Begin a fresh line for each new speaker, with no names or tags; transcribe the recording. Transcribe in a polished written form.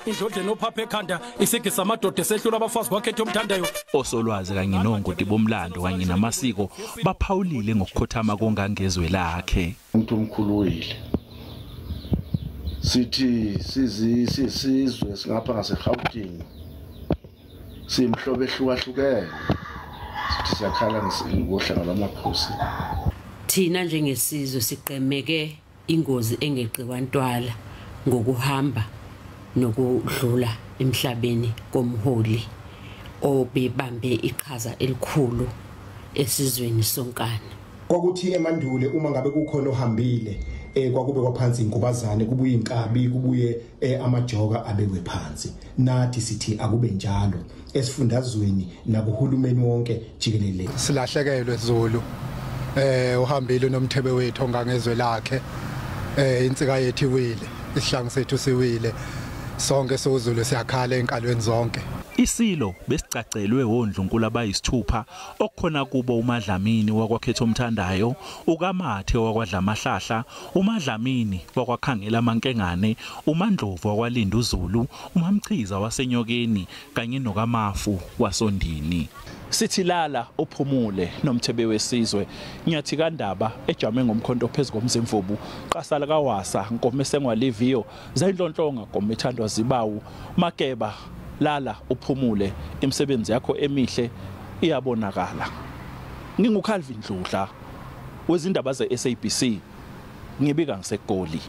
indlodle nophapha ekhanda isigisa amadoda esehlula abafazi bakhethe umthandayo.
Osolwazi kanye nongoti bomlando kanye namasiko baphawulile ngokukhothama kongangezwe lakhe.
Umuntu omkhulu wile sithi sizizwe singapha ngaseGauteng simhlobo ehlukahlukene sithi sakhala ngohlanga lamakhosi.
Thina njengesizwe siqemeke ingozi engeqiwa ntwala ngokuhamba nokudlula emhlabeni komholi obebambe iqhaza elikhulu esizweni sonkana.
Kwakuthi emandulo uma ngabe kukhona ohambile kwakube kwaphansi inkubazane kubuye inkabi kubuye amajoka abekwe phansi. Nathi sithi akube njalo esifundazweni nakuhulumeni wonke jikelele.
Silahlekelwe Zulu uhambile nomthebe wethu Ungangezwe lakhe insika yethu iwile isihlangu sethu siwile sonke soZulu siyakhala enkalweni zonke.
Isilo besicacelwe wondlunkulu abayisithupha okukhona kubo uMadlamini wakwaKhethomthandayo, uKamathe wakwaDlamahlahla, uMadlamini wakwakhangela amankengane, uMandlovu wakwalinda uZulu, uMamchiza wasenyokeni kanye noKamafu wasondini. Sithi lala uphumule nomthebe wesizwe. Nyathi kaNdaba ejame ngomkhonto phezulu komzimvubu, qasala kaWasa Nkomo sengwaliviyo, zayinhlonhlonga komethandwa zibawu, Makeba lala uphumule, imisebenzi yakho emihle iyabonakala. NginguCalvin Dludla wezindaba zeSABC, ngibika ngiseGoli.